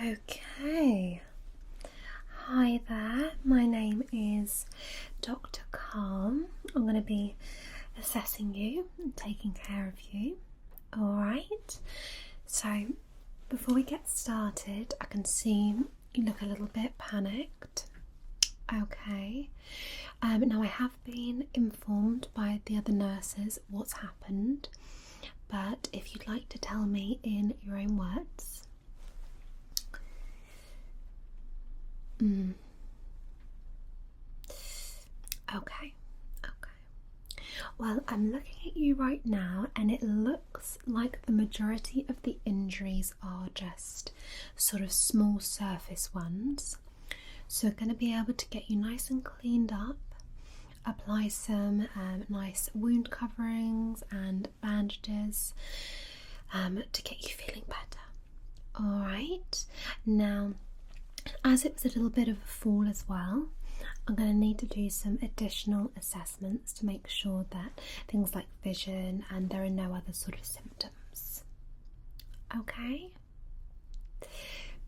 Okay. Hi there, my name is Dr. Calm. I'm going to be assessing you and taking care of you. Alright, so before we get started, I can see you look a little bit panicked. Okay, now I have been informed by the other nurses what's happened, but if you'd like to tell me in your own words. Okay. Well, I'm looking at you right now and it looks like the majority of the injuries are just sort of small surface ones. So we're going to be able to get you nice and cleaned up, apply some nice wound coverings and bandages to get you feeling better. Alright, now as it was a little bit of a fall as well, I'm going to need to do some additional assessments to make sure that things like vision and there are no other sort of symptoms. Okay?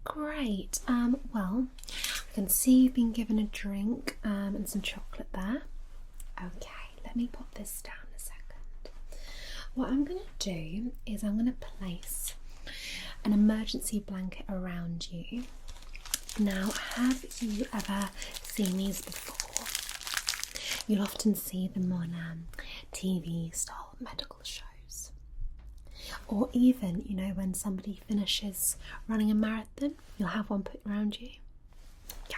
Great. Well, I can see you've been given a drink and some chocolate there. Okay, let me put this down a second. What I'm going to do is I'm going to place an emergency blanket around you. Now, have you ever seen these before? You'll often see them on TV style medical shows. Or even, you know, when somebody finishes running a marathon, you'll have one put around you. Yeah.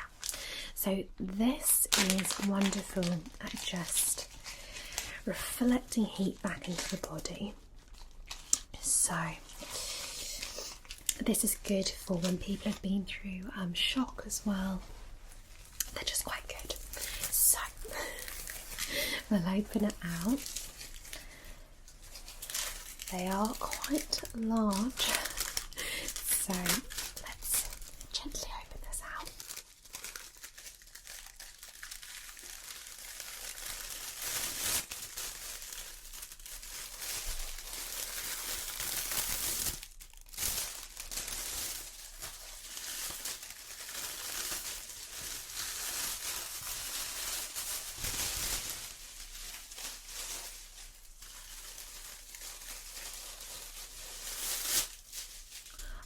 So this is wonderful at just reflecting heat back into the body. So this is good for when people have been through shock as well. They're just quite good. So we'll open it out. They are quite large. So let's gently open this out.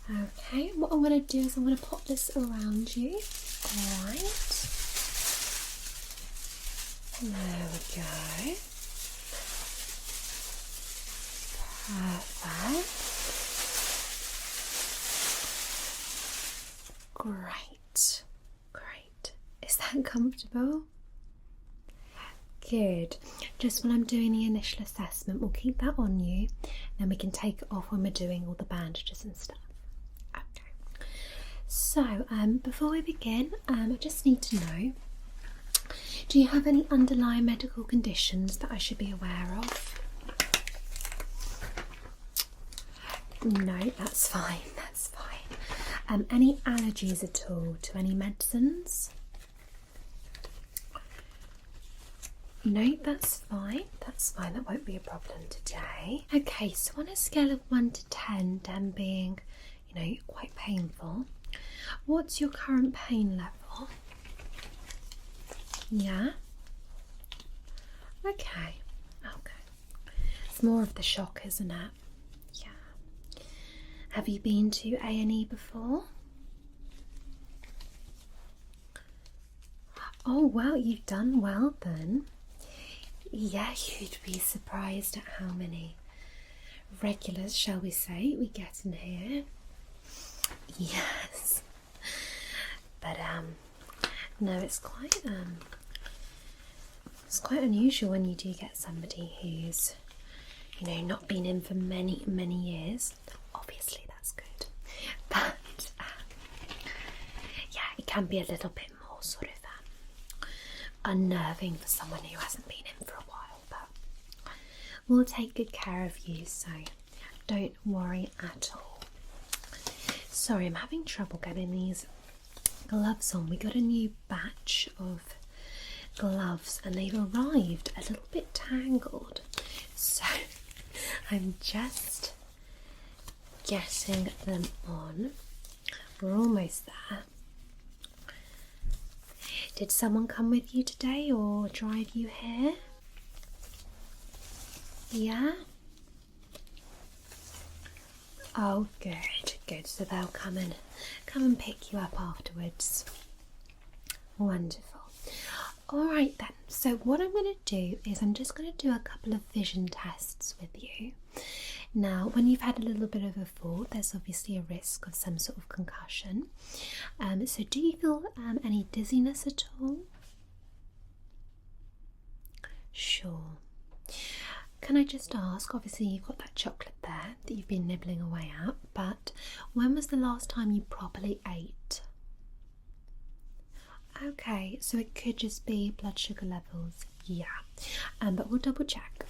Okay, what I'm going to do is I'm going to pop this around you. Alright. There we go. Perfect. Great. Is that comfortable? Good. Just when I'm doing the initial assessment, we'll keep that on you, then we can take it off when we're doing all the bandages and stuff. Okay. So, before we begin, I just need to know, do you have any underlying medical conditions that I should be aware of? No, that's fine. Any allergies at all to any medicines? No, that's fine, that won't be a problem today. Okay, so on a scale of 1 to 10, 10 being, you know, quite painful, what's your current pain level? Yeah? Okay. It's more of the shock, isn't it? Yeah. Have you been to A&E before? Oh, well, you've done well then. Yeah, you'd be surprised at how many regulars, shall we say, we get in here. Yes. But no, it's quite unusual when you do get somebody who's, you know, not been in for many years. Obviously that's good. But yeah, it can be a little bit more sort of unnerving for someone who hasn't been in for a while, but we'll take good care of you, so don't worry at all. Sorry, I'm having trouble getting these gloves on. We got a new batch of gloves and they've arrived a little bit tangled, so I'm just getting them on we're almost there. Did someone come with you today or drive you here? Yeah? Oh, good, good. So they'll come and pick you up afterwards. Wonderful. All right then. So what I'm going to do is I'm just going to do a couple of vision tests with you. Now, when you've had a little bit of a fall, there's obviously a risk of some sort of concussion. So do you feel any dizziness at all? Sure. Can I just ask, obviously you've got that chocolate there that you've been nibbling away at, but when was the last time you properly ate? Okay, so it could just be blood sugar levels, yeah, but we'll double check.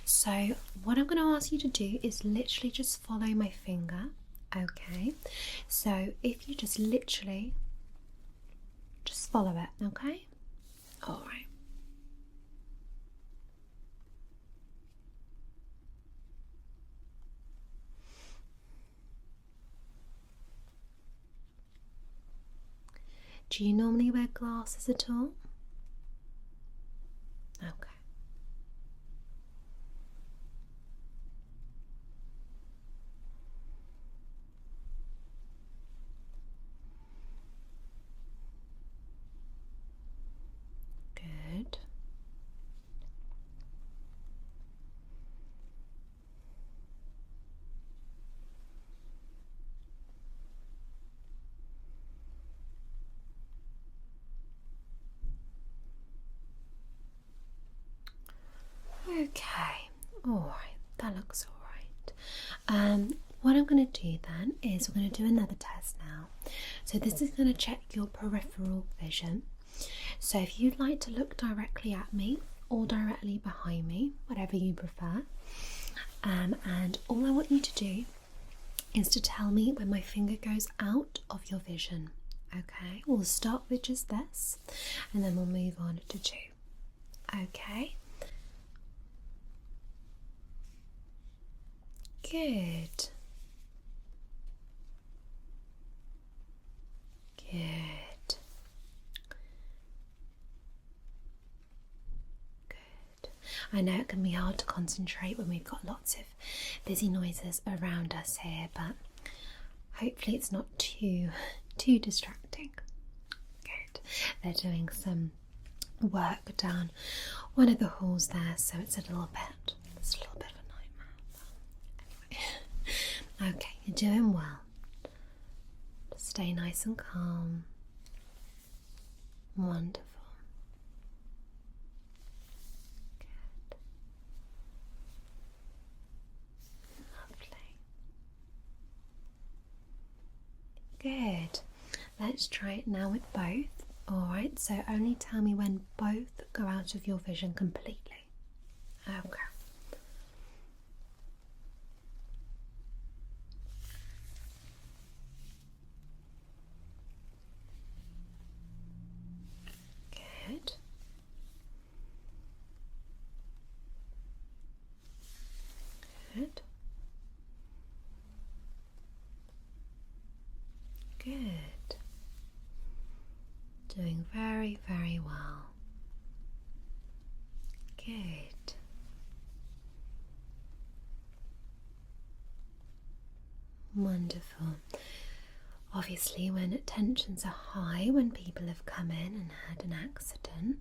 So what I'm going to ask you to do is literally just follow my finger, okay? So if you just literally just follow it, okay? All right. Do you normally wear glasses at all? Okay. Good. Okay, all right, that looks all right. What I'm going to do then is we're going to do another test now. So this is going to check your peripheral vision. So if you'd like to look directly at me or directly behind me, whatever you prefer, and all I want you to do is to tell me when my finger goes out of your vision. Okay, we'll start with just this and then we'll move on to 2. Okay. Good. Good. Good. I know it can be hard to concentrate when we've got lots of busy noises around us here, but hopefully it's not too distracting. Good. They're doing some work down one of the halls there, so it's a little bit of a nightmare. Anyway. Okay, you're doing well. Just stay nice and calm. Wonderful. Good. Lovely. Good. Let's try it now with both. Alright, so only tell me when both go out of your vision completely. Okay. Good. Good. Good. Doing very, very well. Good. Wonderful. Obviously, when tensions are high, when people have come in and had an accident,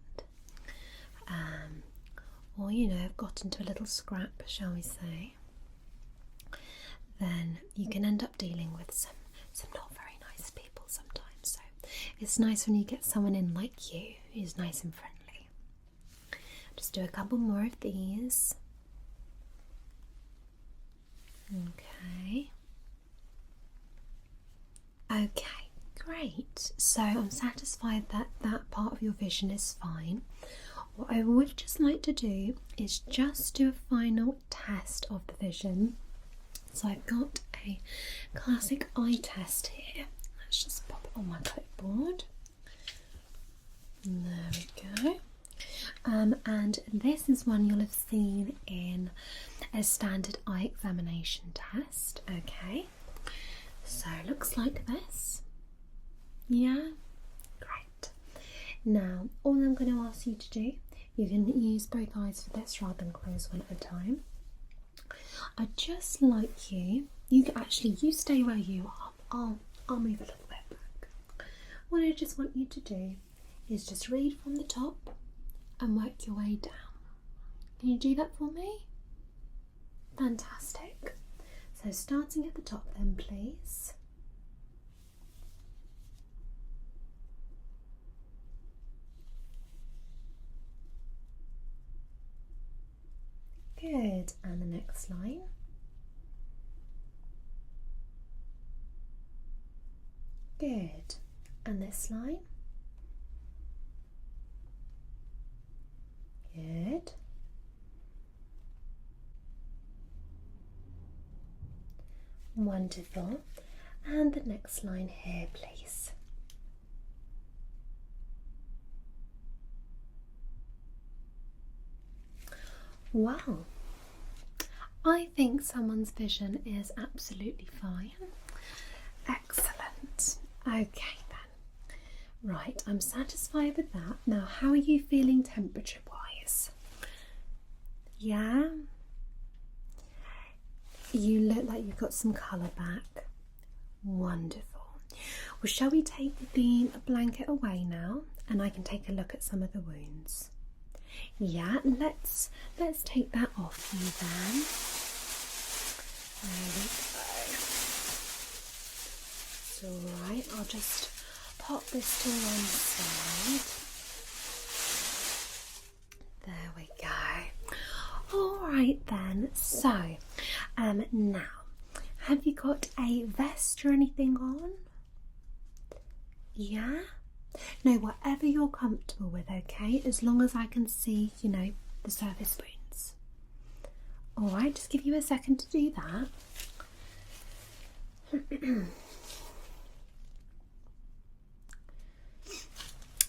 or have got into a little scrap, shall we say, then you can end up dealing with some not very nice people sometimes. So it's nice when you get someone in like you who's nice and friendly. Just do a couple more of these. Okay. Okay, great. So I'm satisfied that that part of your vision is fine. What I would just like to do is just do a final test of the vision. So I've got a classic eye test here. Let's just pop it on my clipboard. There we go. And this is one you'll have seen in a standard eye examination test. Okay, so it looks like this. Yeah? Great. Now, all I'm going to ask you to do, you can use both eyes for this rather than close one at a time. I'd just like you stay where you are. I'll move a little bit back. What I just want you to do is just read from the top and work your way down. Can you do that for me? Fantastic. So starting at the top then, please. Good, and the next line. Good, and this line. Good. Wonderful. And the next line here, please. Wow. I think someone's vision is absolutely fine. Excellent. Okay then. Right, I'm satisfied with that. Now, how are you feeling temperature-wise? Yeah? You look like you've got some colour back. Wonderful. Well, shall we take the blanket away now and I can take a look at some of the wounds? Yeah, let's take that off you then. There we go. It's alright, I'll just pop this to one side. There we go. Alright then, so now, have you got a vest or anything on? Yeah? No, whatever you're comfortable with, okay? As long as I can see, the surface wounds. Alright, just give you a second to do that.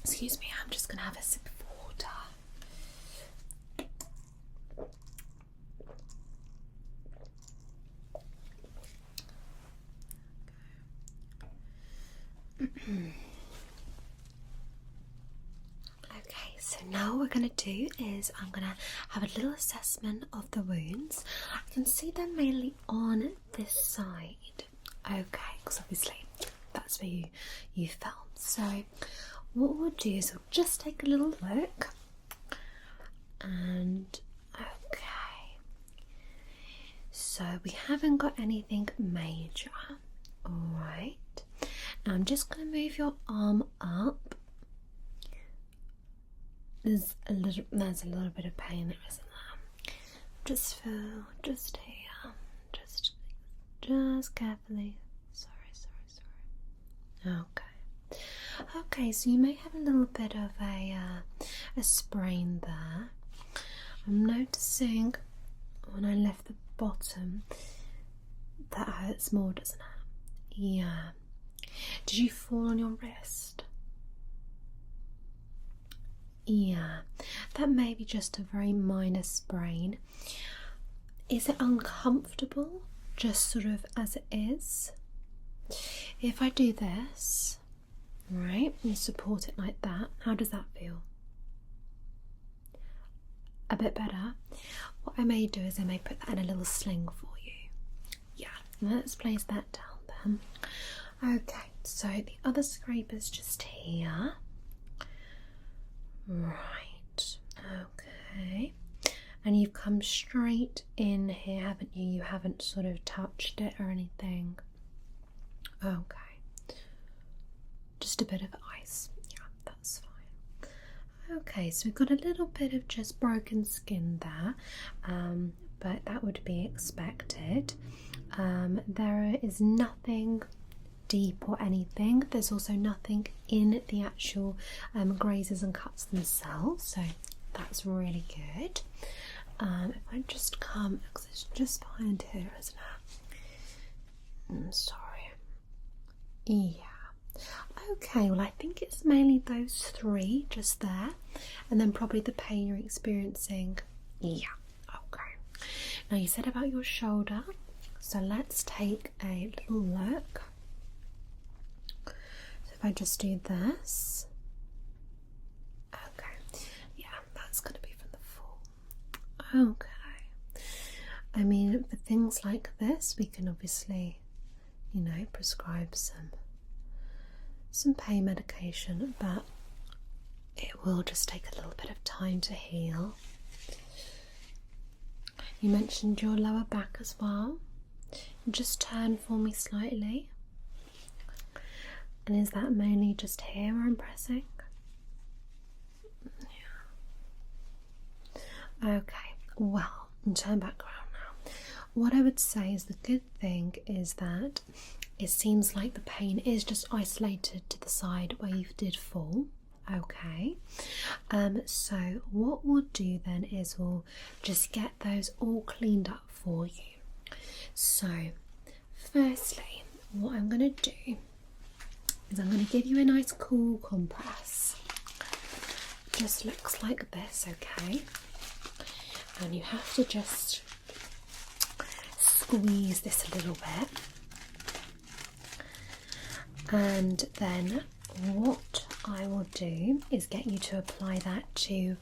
Excuse me, I'm just going to have a sip of water. Okay, so now what we're going to do is I'm going to have a little assessment of the wounds. I can see them mainly on this side. Okay, because obviously that's where you fell. So what we'll do is we'll just take a little look. And okay, so we haven't got anything major. Alright, now I'm just going to move your arm up. There's a little bit of pain there, isn't there? Just here, just carefully. Sorry. Okay, so you may have a little bit of a sprain there. I'm noticing when I lift the bottom that hurts more, doesn't it? Yeah. Did you fall on your wrist? Yeah, that may be just a very minor sprain. Is it uncomfortable, just sort of as it is? If I do this, right, and support it like that, how does that feel? A bit better? What I may do is I may put that in a little sling for you. Yeah, let's place that down then. Okay, so the other scrape is just here. Right, okay. And you've come straight in here, haven't you? You haven't sort of touched it or anything. Okay. Just a bit of ice. Yeah, that's fine. Okay, so we've got a little bit of just broken skin there, but that would be expected. There is nothing deep or anything. There's also nothing in the actual grazes and cuts themselves, so that's really good. If I just come, because it's just behind here, isn't it? I'm sorry. Yeah. Okay, well I think it's mainly those three just there, and then probably the pain you're experiencing. Yeah. Okay. Now you said about your shoulder, so let's take a little look. So if I just do this? Okay, yeah, that's going to be from the fall. Okay. I mean, for things like this, we can obviously, you know, prescribe some pain medication, but it will just take a little bit of time to heal. You mentioned your lower back as well. Just turn for me slightly. And is that mainly just here where I'm pressing? Yeah. Okay, well, and turn back around now. What I would say is the good thing is that it seems like the pain is just isolated to the side where you did fall. Okay, so what we'll do then is we'll just get those all cleaned up for you. So firstly, what I'm going to do is I'm going to give you a nice cool compress. Just looks like this, okay? And you have to just squeeze this a little bit. And then what I will do is get you to apply that to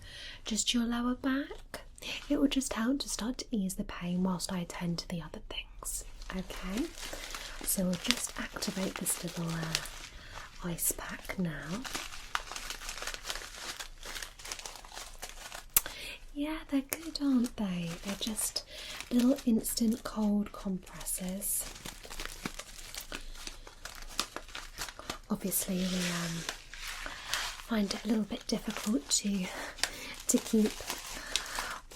just your lower back. It will just help to start to ease the pain whilst I attend to the other things. Okay, so we'll just activate this little ice pack now. Yeah, they're good, aren't they? They're just little instant cold compresses. Obviously, we find it a little bit difficult to keep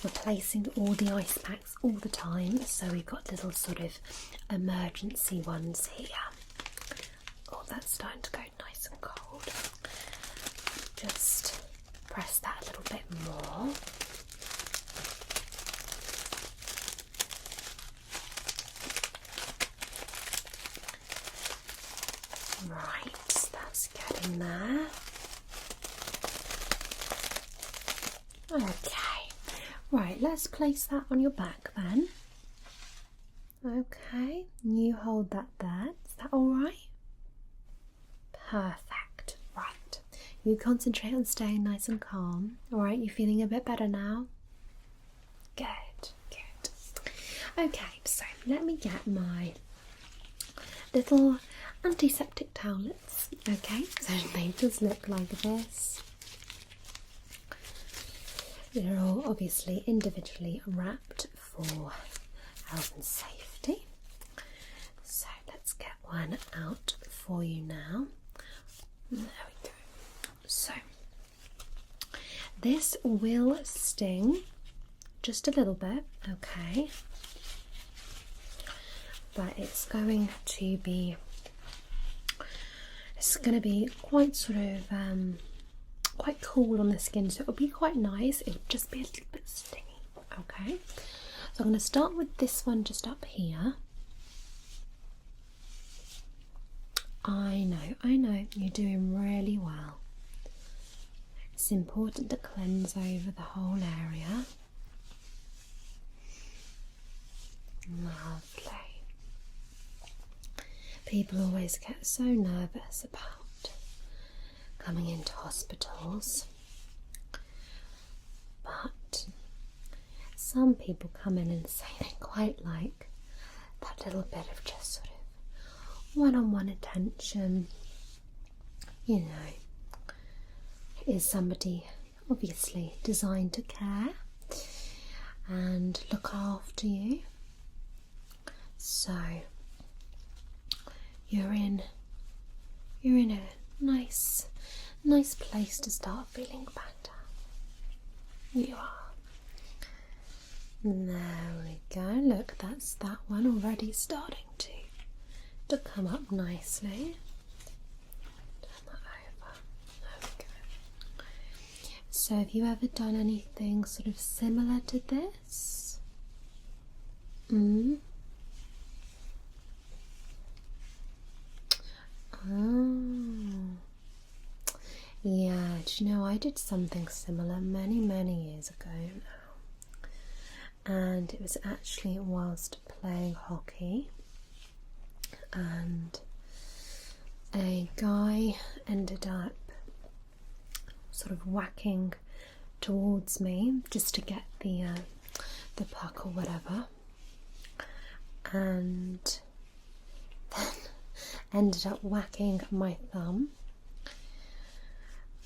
replacing all the ice packs all the time, so we've got little sort of emergency ones here. Oh, that's starting to go nice and cold. Just press that a little bit more. Right, that's getting there. Okay, right, let's place that on your back then. Okay, you hold that there. Is that alright? Perfect. Right, you concentrate on staying nice and calm. Alright, you feeling a bit better now? Good, good. Okay, so let me get my little antiseptic tablets. Okay, so they just look like this. They're all obviously individually wrapped for health and safety. So let's get one out for you now. There we go. So this will sting just a little bit, okay, but it's going to be quite sort of quite cool on the skin, so it'll be quite nice. It'll just be a little bit stingy. Okay, so I'm going to start with this one just up here. I know, you're doing really well. It's important to cleanse over the whole area. Lovely. People always get so nervous about coming into hospitals, but some people come in and say they quite like that little bit of just sort of one-on-one attention. You know, is somebody obviously designed to care and look after you, so you're in a nice place to start feeling better. You are. There we go. Look, that's that one already starting to come up nicely. Turn that over. There we go. So have you ever done anything sort of similar to this? Oh. Yeah, do you know, I did something similar many years ago now, and it was actually whilst playing hockey, and a guy ended up sort of whacking towards me just to get the puck or whatever, and then ended up whacking my thumb.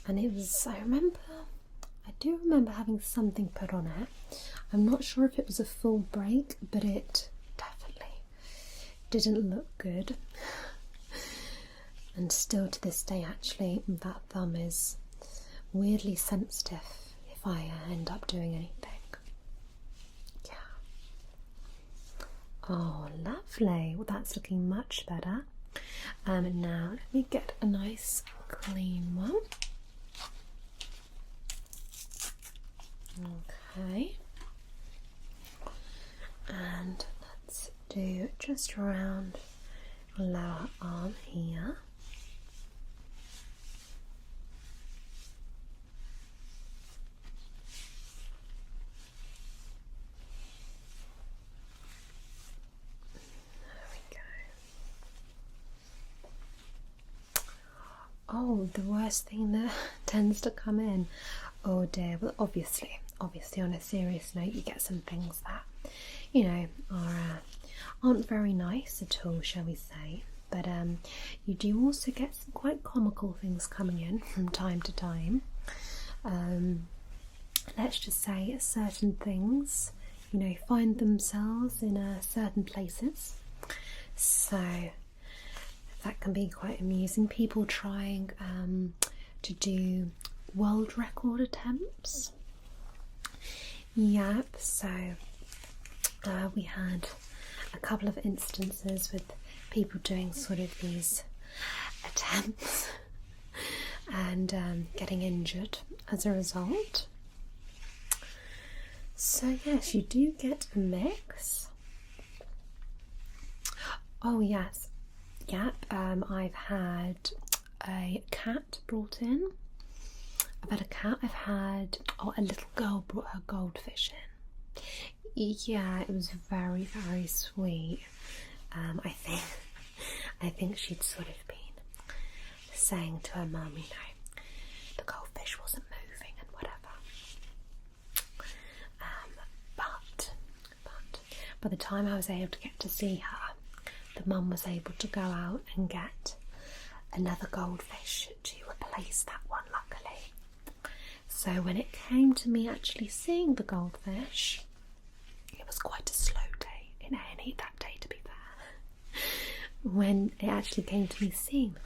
And it was, I do remember having something put on it. I'm not sure if it was a full break, but it definitely didn't look good. And still to this day, actually, that thumb is weirdly sensitive if I end up doing anything. Yeah. Oh, lovely. Well, that's looking much better. Now let me get a nice clean one. Okay. And let's do just around your lower arm here. Oh, the worst thing that tends to come in. Oh dear. Well, obviously on a serious note, you get some things that, you know, aren't very nice at all, shall we say. But you do also get some quite comical things coming in from time to time. Let's just say certain things, you know, find themselves in certain places. So that can be quite amusing. People trying to do world record attempts. Yep, so we had a couple of instances with people doing sort of these attempts and getting injured as a result. So yes, you do get a mix. Oh yes, yep, I've had a cat brought in. I've had a cat, a little girl brought her goldfish in. Yeah, it was very, very sweet. I think she'd sort of been saying to her mum, you know, the goldfish wasn't moving and whatever. But by the time I was able to get to see her, the mum was able to go out and get another goldfish to replace that one, luckily. So when it came to me actually seeing the goldfish, it was quite a slow day in A&E that day, to be fair. When it actually came to me seeing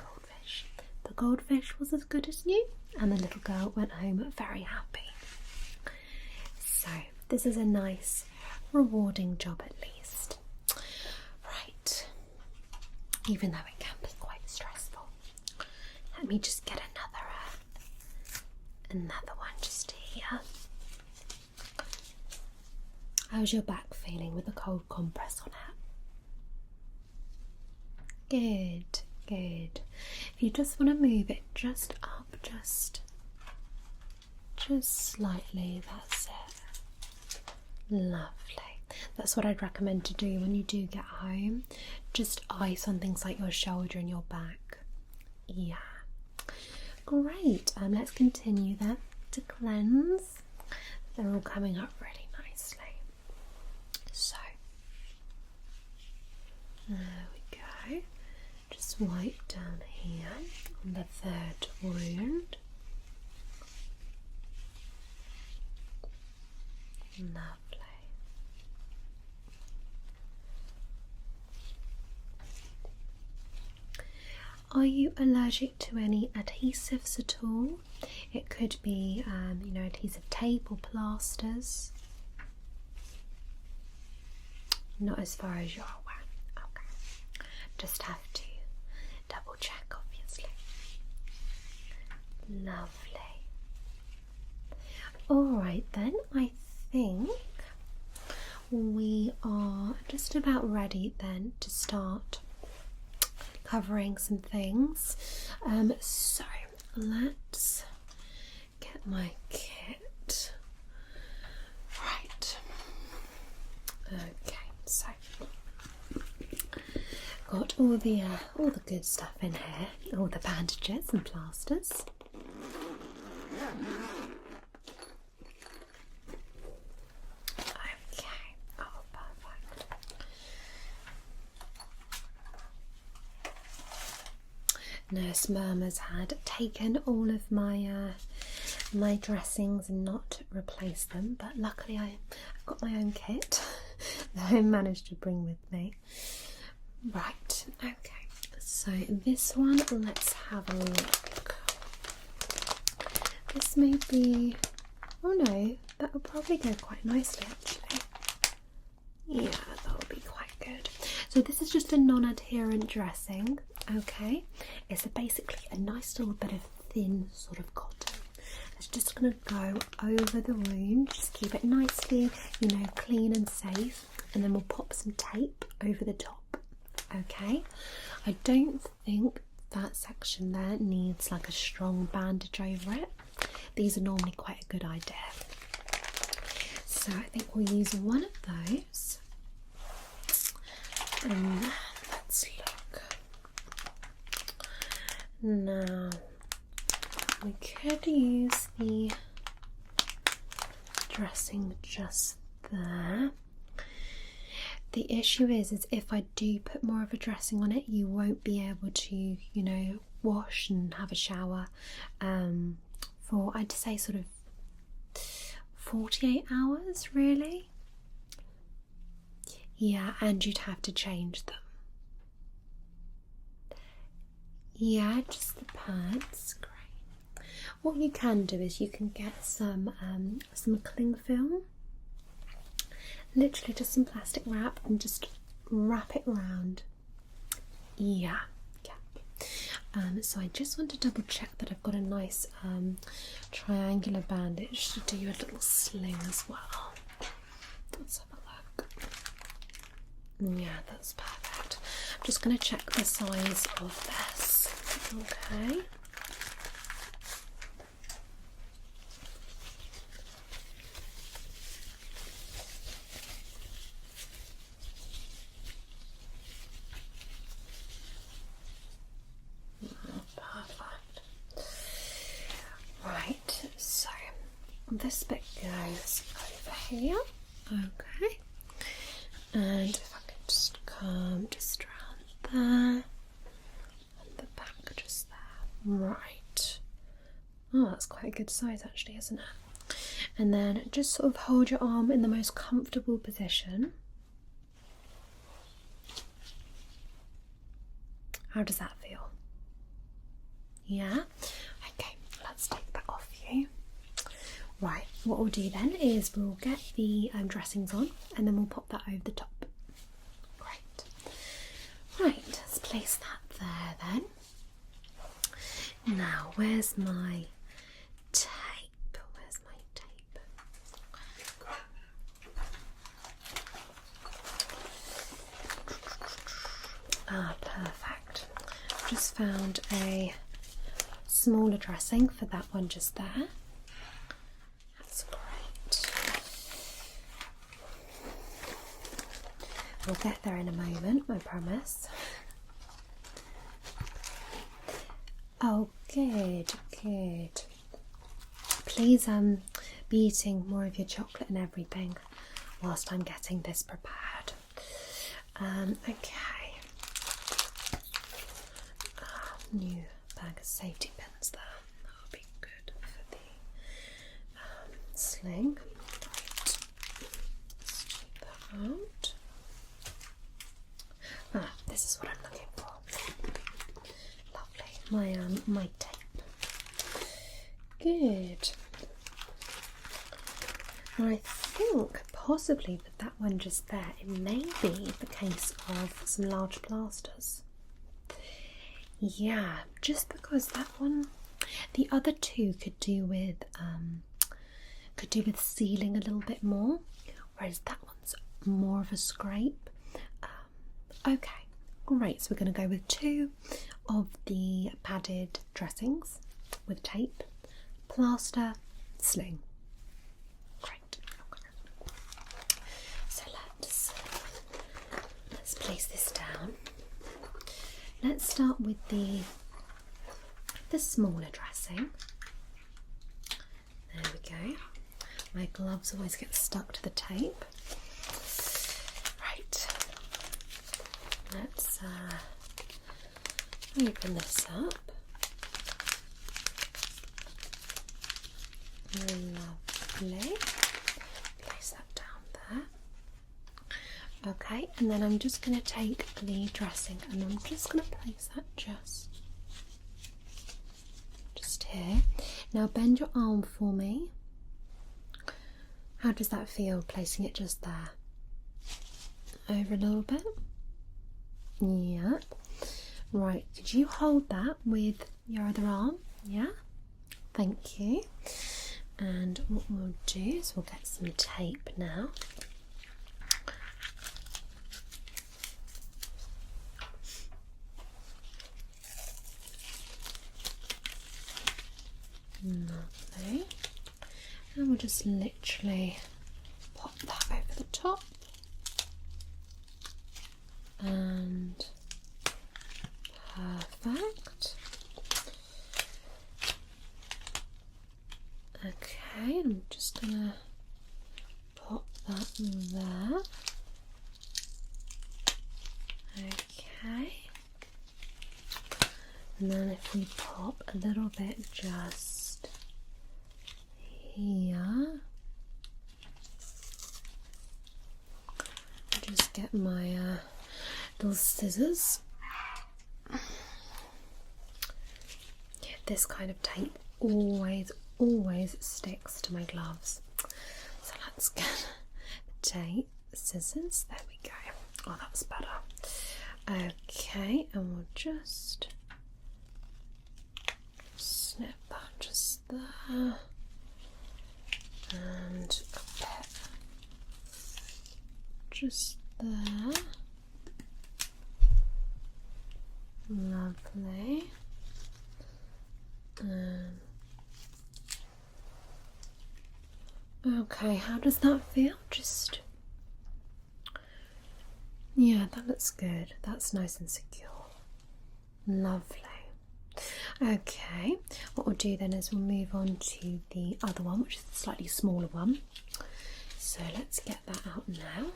the goldfish was as good as new, and the little girl went home very happy. So this is a nice, rewarding job at least. Right, even though it can be quite stressful. Let me just get another one just here. How's your back feeling with the cold compress on it? Good. If you just want to move it just up, just slightly, that's it. Lovely. That's what I'd recommend to do when you do get home. Just ice on things like your shoulder and your back. Yeah. Great. Let's continue then to cleanse. They're all coming up really nicely. So, there we go. Just wipe down here on the third wound. Lovely. Are you allergic to any adhesives at all? It could be, you know, adhesive tape or plasters. Not as far as you're aware. Okay. Just have to double check, obviously. Lovely. Alright then, I think we are just about ready then to start covering some things. So let's get my kit. Right. Okay, so got all the good stuff in here, all the bandages and plasters. Okay, oh perfect. Nurse Murmurs had taken all of my my dressings and not replaced them, but luckily I've got my own kit that I managed to bring with me. Right, okay, so this one, let's have a look. This may be, oh no, that will probably go quite nicely actually. Yeah, that will be quite good. So this is just a non-adherent dressing, okay? It's basically a nice little bit of thin sort of cotton. It's just going to go over the wound, just keep it nicely, you know, clean and safe, and then we'll pop some tape over the top, okay? I don't think that section there needs like a strong bandage over it. These are normally quite a good idea. So I think we'll use one of those. And let's look. Now, we could use the dressing just there. The issue is if I do put more of a dressing on it, you won't be able to, you know, wash and have a shower for, I'd say, sort of 48 hours, really. Yeah, and you'd have to change them. Yeah, just the pads. Great. What you can do is you can get some cling film, literally just some plastic wrap, and just wrap it around. Yeah. So I just want to double check that I've got a nice triangular bandage to do a little sling as well. Let's have a look. Yeah, that's perfect. I'm just going to check the size of this. Okay. This bit goes over here, okay, and if I can just come just around there, and the back just there, right. Oh, that's quite a good size actually, isn't it? And then just sort of hold your arm in the most comfortable position. How does that feel? Yeah? Okay, let's take that off you. Right, what we'll do then is we'll get the dressings on and then we'll pop that over the top. Great. Right, let's place that there then. Now, where's my tape? Where's my tape? Ah, perfect. I've just found a smaller dressing for that one just there. We'll get there in a moment, I promise. Oh, good, good. Please be eating more of your chocolate and everything whilst I'm getting this prepared. Okay. New bag of safety pins there. That would be good for the sling. Right. Let's take that out. Ah, this is what I'm looking for. Lovely. My tape. Good. And I think possibly with that one just there, it may be the case of some large plasters. Yeah, just because that one, the other two could do with sealing a little bit more, whereas that one's more of a scrape. Okay, great. So we're going to go with 2 of the padded dressings with tape, plaster, sling. Great. Okay. So let's place this down. let's start with the smaller dressing. There we go. My gloves always get stuck to the tape. Right. Let's open this up. Lovely. Place that down there. Okay, and then I'm just going to take the dressing and I'm just going to place that just here. Now bend your arm for me. How does that feel, placing it just there? Over a little bit? Yep. Right, could you hold that with your other arm? Yeah? Thank you. And what we'll do is we'll get some tape now. Lovely. And we'll just literally pop that over the top. And perfect. Okay, I'm just gonna pop that there. Okay. And then if we pop a little bit just here, just get my little scissors. This kind of tape always sticks to my gloves, so let's get the tape, scissors. There we go. Oh, that's better. Okay, and we'll just snip that just there, and a bit just there. Lovely. Okay, how does that feel? Just, yeah, that looks good. That's nice and secure. Lovely. Okay, what we'll do then is we'll move on to the other one, which is the slightly smaller one. So let's get that out now.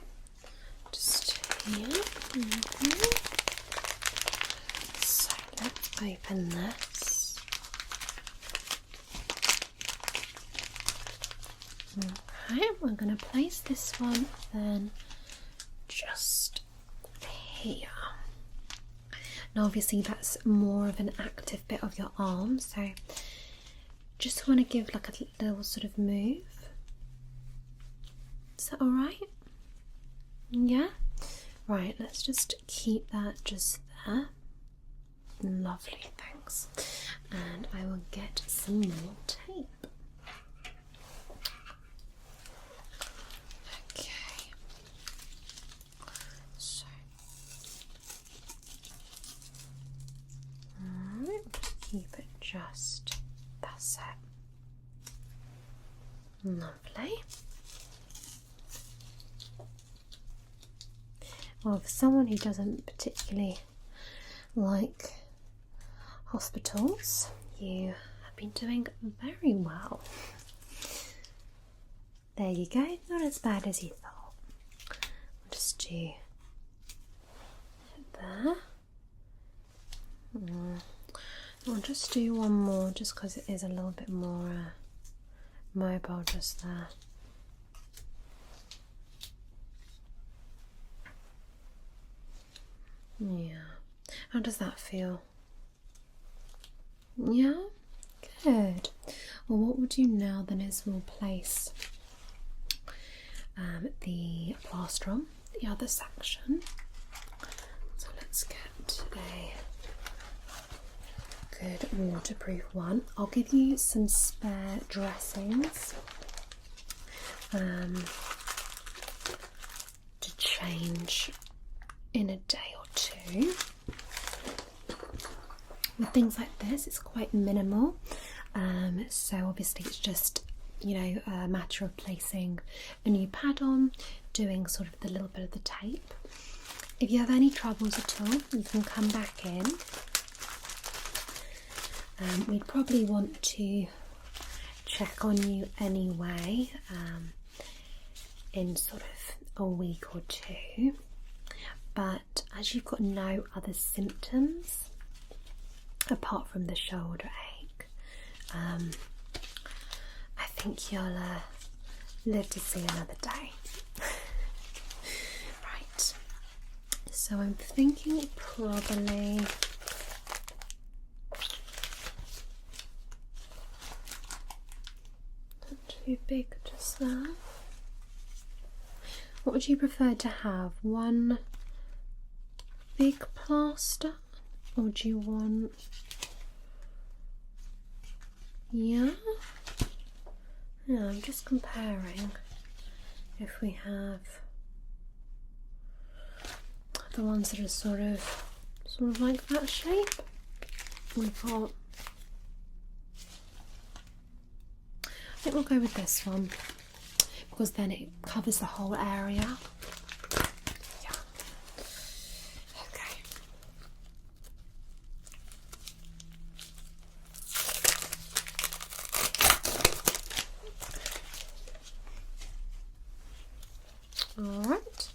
Just here. So let's open this. Okay, we're going to place this one then just here. Now obviously that's more of an active bit of your arm, so just want to give like a little sort of move. Is that alright? Yeah? Right, let's just keep that just there. Lovely, thanks. And I will get some more tape. Okay. So, alright, keep it just, that's it. Lovely. Well, for someone who doesn't particularly like hospitals, you have been doing very well. There you go, not as bad as you thought. I'll just do it there. I'll just do one more just because it is a little bit more mobile just there. Yeah. How does that feel? Yeah? Good. Well, what we'll do now then is we'll place the plaster on the other section. So let's get a good waterproof one. I'll give you some spare dressings to change in a day or two. With things like this, it's quite minimal, so obviously it's just, you know, a matter of placing a new pad on, doing sort of the little bit of the tape, if you have any troubles at all, you can come back in. We'd probably want to check on you anyway in sort of a week or two, but as you've got no other symptoms apart from the shoulder ache, I think you'll live to see another day. Right, so I'm thinking probably not too big just there. What would you prefer to have? One big plaster, or do you want... Yeah, I'm just comparing if we have the ones that are sort of like that shape. We've got, I think we'll go with this one because then it covers the whole area. Yeah. Okay. Alright,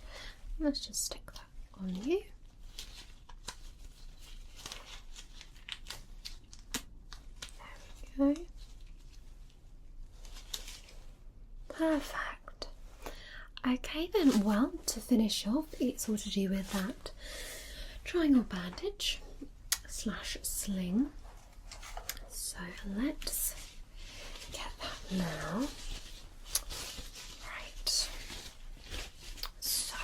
let's just stick that on you. There we go. Perfect. Okay then, well, to finish off, it's all to do with that triangle bandage / sling. So let's get that now. Right. So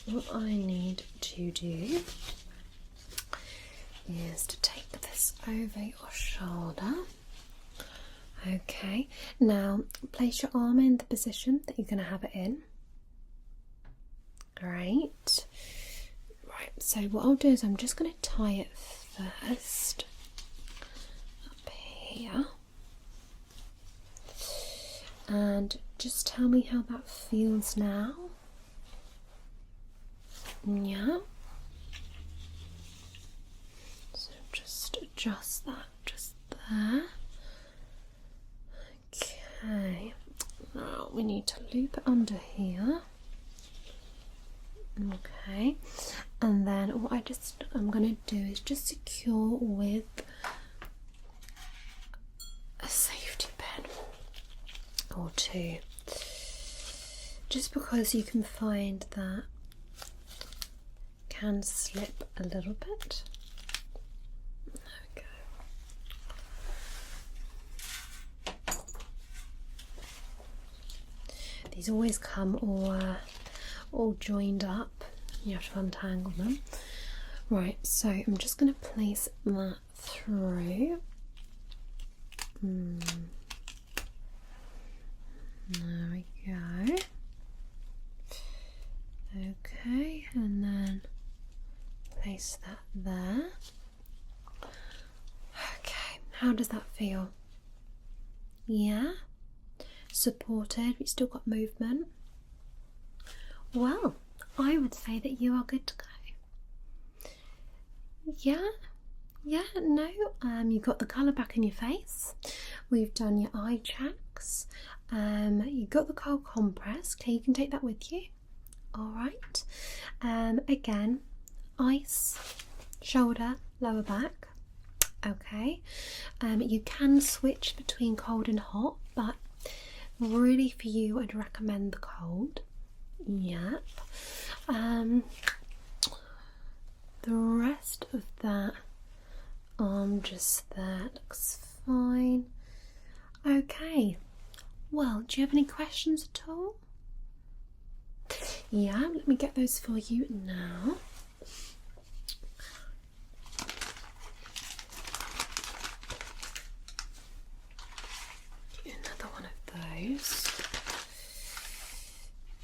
what I need to do is to take this over your shoulder. Okay, now place your arm in the position that you're going to have it in. Great. Right, so what I'll do is I'm just going to tie it first up here. And just tell me how that feels now. Yeah. So just adjust that just there. Okay, now we need to loop it under here. Okay, and then what I'm going to do is just secure with a safety pin or two, just because you can find that can slip a little bit. These always come all joined up. You have to untangle them. Right, so I'm just going to place that through. There we go. Okay, and then place that there. Okay, how does that feel? Yeah? Supported, we've still got movement. Well, I would say that you are good to go. Yeah, no, you've got the colour back in your face. We've done your eye checks. You've got the cold compress. Okay, you can take that with you. Alright. Again, ice, shoulder, lower back. Okay. You can switch between cold and hot, but really for you I'd recommend the cold. Yep. The rest of that arm just there looks fine. Okay, well, do you have any questions at all? Yeah, let me get those for you now. Another one of those.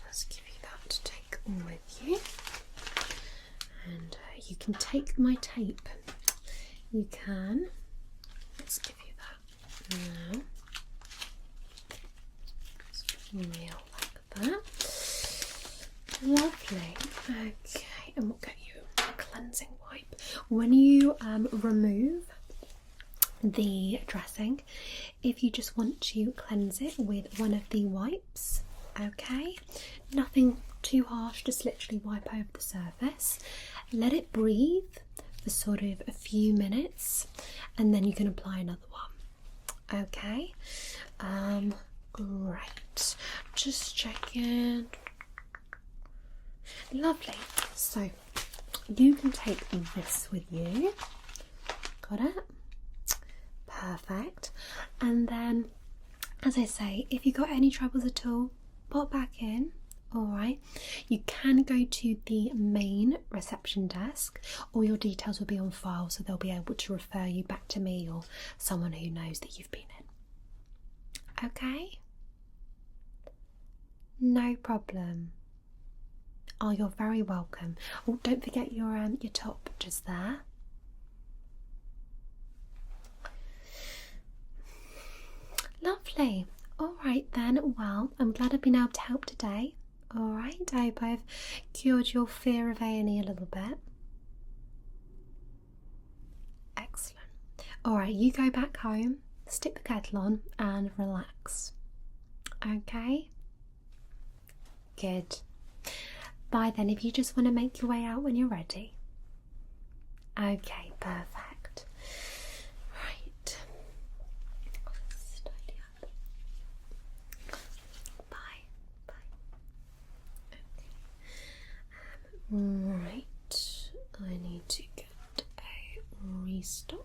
Let's give you that to take with you. And you can take my tape. You can. Let's give you that now. Just nail like that. Lovely. Okay, and we'll get you a cleansing wipe. When you remove the dressing, if you just want to cleanse it with one of the wipes, okay? Nothing too harsh, just literally wipe over the surface. Let it breathe for sort of a few minutes, and then you can apply another one. Okay? Great. Just checking. Lovely. So you can take this with you. Got it? Perfect. And then, as I say, if you've got any troubles at all, pop back in. Alright, you can go to the main reception desk. All your details will be on file, so they'll be able to refer you back to me or someone who knows that you've been in. Okay? No problem. Oh, you're very welcome. Oh, don't forget your top just there. Lovely. Alright then, well, I'm glad I've been able to help today. Alright, I hope I've cured your fear of A&E a little bit. Excellent. Alright, you go back home, stick the kettle on and relax. Okay? Good. Bye then, if you just want to make your way out when you're ready. Okay, perfect. Right. Let's tidy up. Bye. Bye. Okay. Right. I need to get a restock.